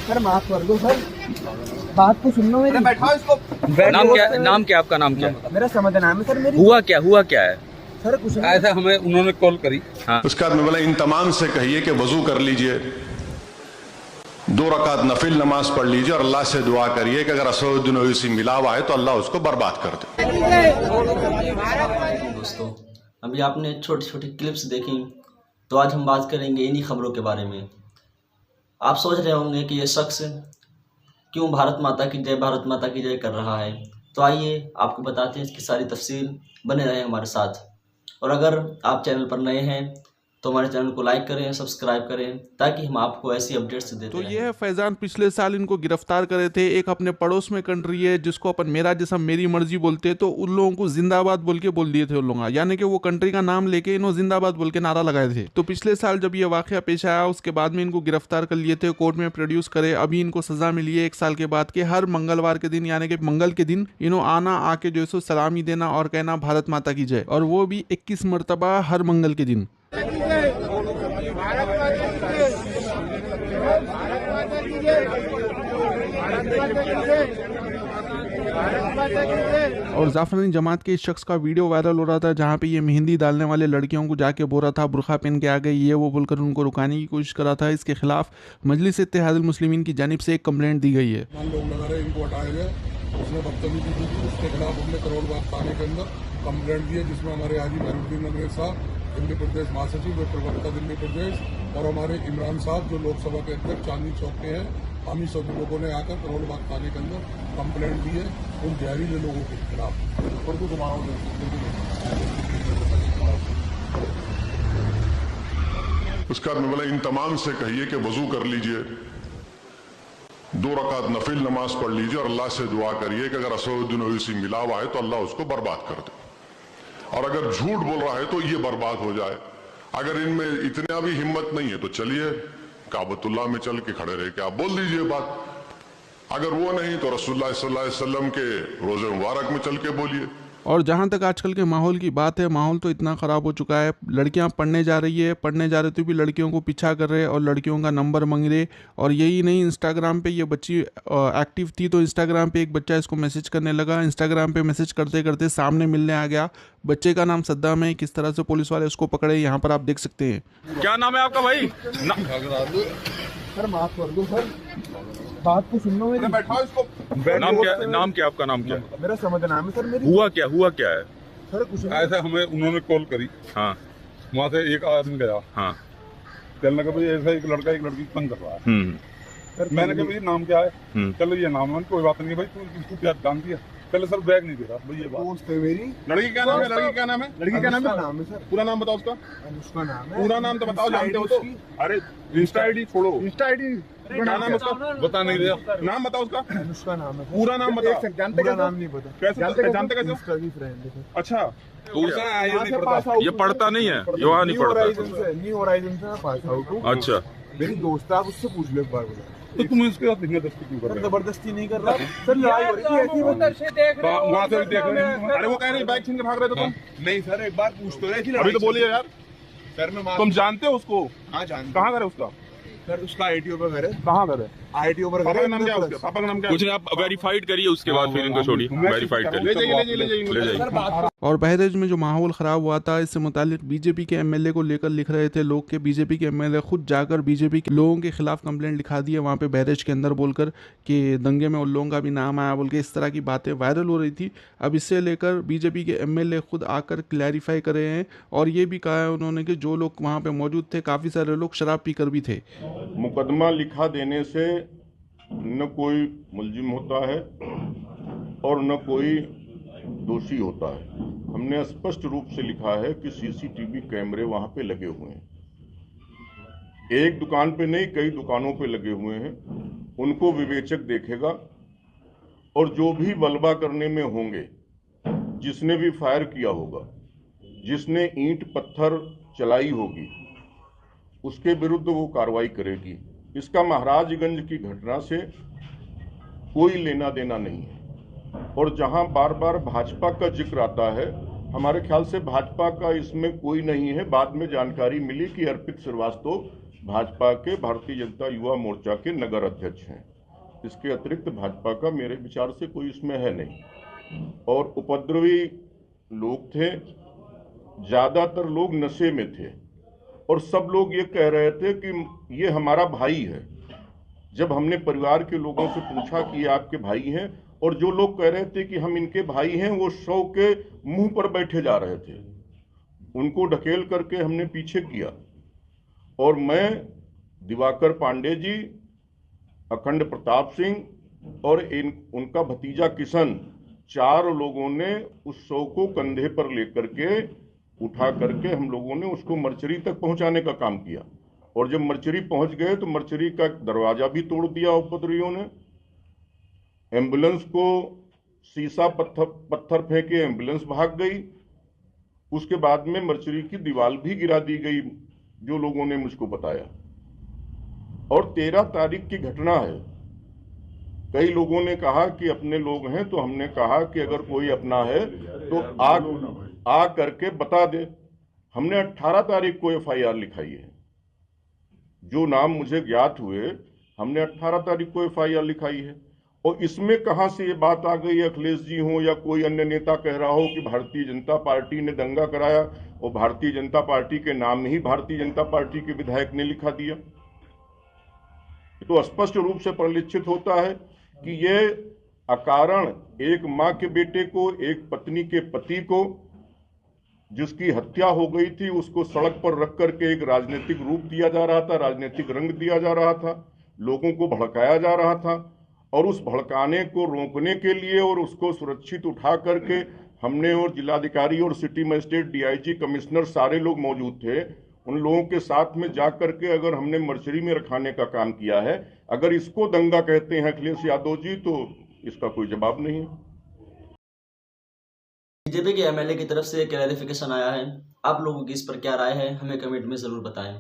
Sir माफ कर दो सर, बात तो सुन लो मेरी। बैठाओ इसको। नाम क्या आपका नाम क्या है? मेरा समझ नाम है सर। मेरी हुआ क्या है? सर कुछ नहीं। ऐसा हमें उन्होंने कॉल करी। हाँ। उसके बाद में बोला इन तमाम से कहिए कि वजू कर लीजिए, 2 रकात नफिल नमाज पढ़ लीजिए और अल्लाह से दुआ करिए कि अगर असदुद्दीन ओवैसी मिला हुआ है तो अल्लाह उसको बर्बाद कर दे। दोस्तों, अभी आपने छोटी छोटी क्लिप्स देखी, तो आज हम बात करेंगे इन्हीं खबरों के बारे में। आप सोच रहे होंगे कि ये शख्स क्यों भारत माता की जय कर रहा है, तो आइए आपको बताते हैं इसकी सारी तफसील। बने रहें हमारे साथ। और अगर आप चैनल पर नए हैं तो हमारे चैनल को लाइक करें, सब्सक्राइब करें, ताकि हम आपको ऐसी अपडेट्स देते तो रहें। ये है फैजान, पिछले साल इनको गिरफ्तार करे थे। एक अपने पड़ोस में कंट्री है जिसको अपन मेरा जैसा मेरी मर्जी बोलते हैं, तो उन लोगों को जिंदाबाद बोल के बोल दिए थे उन लोग, यानी कि वो कंट्री का नाम लेके इन्होंने जिंदाबाद बोल के नारा लगाए थे। तो पिछले साल जब ये वाकया पेश आया, उसके बाद में इनको गिरफ्तार कर लिए थे, कोर्ट में प्रोड्यूस करे। अभी इनको सजा मिली है 1 साल के बाद, के हर मंगलवार के दिन यानी कि मंगल के दिन इन्हों आना, आके जो है सो सलामी देना और कहना भारत माता की जय, और वो भी 21 मरतबा हर मंगल के दिन। और जाफरानी जमात के इस शख्स का वीडियो वायरल हो रहा था, जहाँ पे ये मेहंदी डालने वाले लड़कियों को जाके बोल रहा था बुरखा पहन के आ गई, ये वो बोलकर उनको रुकाने की कोशिश कर रहा था। इसके खिलाफ मजलिस इत्तेहादुल मुस्लिमीन की जानिब से एक कंप्लेंट दी गई है। लोग लगा रहे, इनको हटाए गए, उसने बदतमीजी की थी, उसके खिलाफ हमने करोड़बाग थाने के अंदर कंप्लेंट दी है, जिसमें हमारे हाजी महरुद्दीन अंग्रेज साहब, दिल्ली प्रदेश महासचिव व प्रवक्ता दिल्ली प्रदेश, और हमारे इमरान साहब जो लोकसभा के अध्यक्ष चांदनी चौक के हैं, हम ही सभी लोगों ने आकर करोड़बाग थाने के अंदर कंप्लेंट दी है उन जहरीले लोगों के खिलाफ। उसके बाद में बोला इन तमाम से कहिए कि वजू कर लीजिए, 2 रकात नफिल नमाज पढ़ लीजिए और अल्लाह से दुआ करिए कि अगर असदुद्दीन ओवैसी मिला हुआ है तो अल्लाह उसको बर्बाद कर दे, और अगर झूठ बोल रहा है तो ये बर्बाद हो जाए। अगर इनमें इतना भी हिम्मत नहीं है तो चलिए काबतुल्लाह में चल के खड़े रह के आप बोल दीजिए बात। अगर वो नहीं तो रसूलुल्लाह सल्लल्लाहु अलैहि वसल्लम के रोजे मुबारक में चल के बोलिए। और जहाँ तक आजकल के माहौल की बात है, माहौल तो इतना ख़राब हो चुका है, लड़कियाँ पढ़ने जा रहे तो भी लड़कियों को पीछा कर रहे और लड़कियों का नंबर मांग रहे। और यही नहीं, इंस्टाग्राम पे ये बच्ची एक्टिव थी, तो इंस्टाग्राम पे एक बच्चा इसको मैसेज करने लगा। इंस्टाग्राम पे मैसेज करते करते सामने मिलने आ गया। बच्चे का नाम सद्दाम है। किस तरह से पुलिस वाले उसको पकड़े, यहाँ पर आप देख सकते हैं। क्या नाम है आपका भाई? सर माफ कर दो सर, बात तो सुन लो मेरी। बैठाओ इसको। नाम क्या आपका नाम क्या? मेरा समझ नाम है सर। मेरी हुआ क्या है? सर कुछ नहीं। ऐसा हमें उन्होंने कॉल करी। हाँ वहाँ से एक आदमी गया, हाँ। कहने लगा भाई ऐसा एक लड़का एक लड़की को तंग कर रहा है। मैंने कहा भाई नाम क्या है? चलो ये नाम है, कोई बात नहीं भाई, तू क्या जानती है? पहले सर बैग नहीं दे रहा भाई, ये बात दोस्त है मेरी। लड़की क्या नाम है? लड़की क्या नाम है? लड़की क्या नाम है? सर पूरा नाम बताओ उसका। अनुष्का नाम है। पूरा नाम तो बताओ, जानते हो तो। अरे इंस्टा आईडी छोड़ो, इंस्टा आईडी क्या नाम है उसका? बता नहीं रहा, नाम बताओ उसका। अनुष्का नाम है। पूरा नाम बताओ। जानते पूरा नाम नहीं पता। कैसे जानते कैसे? उसका भी फ्रेंड है सर। अच्छा, ये पढ़ता नहीं है, ये वहाँ नहीं पढ़ता। न्यू होराइजन से पास आउट हूँ। अच्छा, मेरी दोस्त है, आप उससे पूछ लो एक बार। बोला तो तुम इसके साथ जबरदस्ती क्यों कर रहे हो? जबरदस्ती नहीं कर रहा सर, लड़ाई हो रही थी ऐसी। वहाँ से भी देख रहे हैं। अरे वो कह रहे बाइक छीन के भाग रहे थे तुम। नहीं सर, एक बार पूछ तो रहे थे। अभी तो बोलिए यार। सर मैं तुम जानते हो उसको? हाँ जानते। कहाँ घर है उसका? सर उसका आईटीओ पर घर है। कहाँ घर है? आईटीओ पर पापा घर का है। नाम क्या है उसका? पापा का नाम क्या है? कुछ नहीं, आप वेरीफाइड करिए, उसके बाद फिर इनको छोड़िए। वेरीफाइड ले करिए, जाइए ले जाइए। और बहरेज में जो माहौल ख़राब हुआ था, इससे मुतालिक बीजेपी के एमएलए को लेकर लिख रहे थे लोग के बीजेपी के एमएलए खुद जाकर बीजेपी के लोगों के खिलाफ कंप्लेंट लिखा दी है वहाँ पे बहरेज के अंदर, बोलकर कि दंगे में उन लोगों का भी नाम आया बोल के। इस तरह की बातें वायरल हो रही थी। अब इससे लेकर बीजेपी के एमएलए खुद आकर क्लैरिफाई कर रहे हैं, और ये भी कहा है उन्होंने कि जो लोग वहाँ पर मौजूद थे, काफ़ी सारे लोग शराब पीकर भी थे। मुकदमा लिखा देने से न कोई मुलजिम होता है और न कोई दोषी होता है। हमने स्पष्ट रूप से लिखा है कि सीसीटीवी कैमरे वहां पे लगे हुए हैं। एक दुकान पे नहीं, कई दुकानों पे लगे हुए हैं। उनको विवेचक देखेगा, और जो भी बलवा करने में होंगे, जिसने भी फायर किया होगा, जिसने ईंट पत्थर चलाई होगी, उसके विरुद्ध वो कार्रवाई करेगी। इसका महाराजगंज की घटना से कोई लेना देना नहीं है। और जहां बार बार भाजपा का जिक्र आता है, हमारे ख्याल से भाजपा का इसमें कोई नहीं है। बाद में जानकारी मिली कि अर्पित श्रीवास्तव भाजपा के भारतीय जनता युवा मोर्चा के नगर अध्यक्ष हैं। इसके अतिरिक्त भाजपा का मेरे विचार से कोई इसमें है नहीं। और उपद्रवी लोग थे, ज्यादातर लोग नशे में थे और सब लोग ये कह रहे थे कि ये हमारा भाई है। जब हमने परिवार के लोगों से पूछा कि ये आपके भाई हैं, और जो लोग कह रहे थे कि हम इनके भाई हैं, वो शव के मुंह पर बैठे जा रहे थे। उनको ढकेल करके हमने पीछे किया और मैं, दिवाकर पांडे जी, अखंड प्रताप सिंह और उनका भतीजा किशन, 4 लोगों ने उस शव को कंधे पर लेकर के उठा करके हम लोगों ने उसको मर्चरी तक पहुंचाने का काम किया। और जब मर्चरी पहुंच गए तो मर्चरी का दरवाजा भी तोड़ दिया उपद्रवियों ने। एम्बुलेंस को शीशा पत्थर फेंके, एम्बुलेंस भाग गई। उसके बाद में मर्चरी की दीवार भी गिरा दी गई, जो लोगों ने मुझको बताया। और 13 तारीख की घटना है। कई लोगों ने कहा कि अपने लोग हैं, तो हमने कहा कि अगर कोई अपना है तो आ करके बता दे। हमने 18 तारीख को FIR लिखाई है। जो नाम मुझे ज्ञात हुए, हमने 18 तारीख को FIR लिखाई है। और इसमें कहां से ये बात आ गई, अखिलेश जी हो या कोई अन्य नेता कह रहा हो कि भारतीय जनता पार्टी ने दंगा कराया और भारतीय जनता पार्टी के नाम ही भारतीय जनता पार्टी के विधायक ने लिखा दिया। तो स्पष्ट रूप से परिलक्षित होता है कि ये अकारण एक मां के बेटे को, एक पत्नी के पति को, जिसकी हत्या हो गई थी, उसको सड़क पर रख करके एक राजनीतिक रूप दिया जा रहा था, राजनीतिक रंग दिया जा रहा था, लोगों को भड़काया जा रहा था। और उस भड़काने को रोकने के लिए और उसको सुरक्षित उठा करके हमने, और जिलाधिकारी और सिटी मजिस्ट्रेट, DIG, कमिश्नर, सारे लोग मौजूद थे। उन लोगों के साथ में जा करके अगर हमने मर्चरी में रखाने का काम किया है, अगर इसको दंगा कहते हैं अखिलेश यादव जी, तो इसका कोई जवाब नहीं है। बीजेपी के MLA की तरफ से क्लैरिफिकेशन आया है। आप लोगों की इस पर क्या राय है, हमें कमेंट में जरूर बताएं।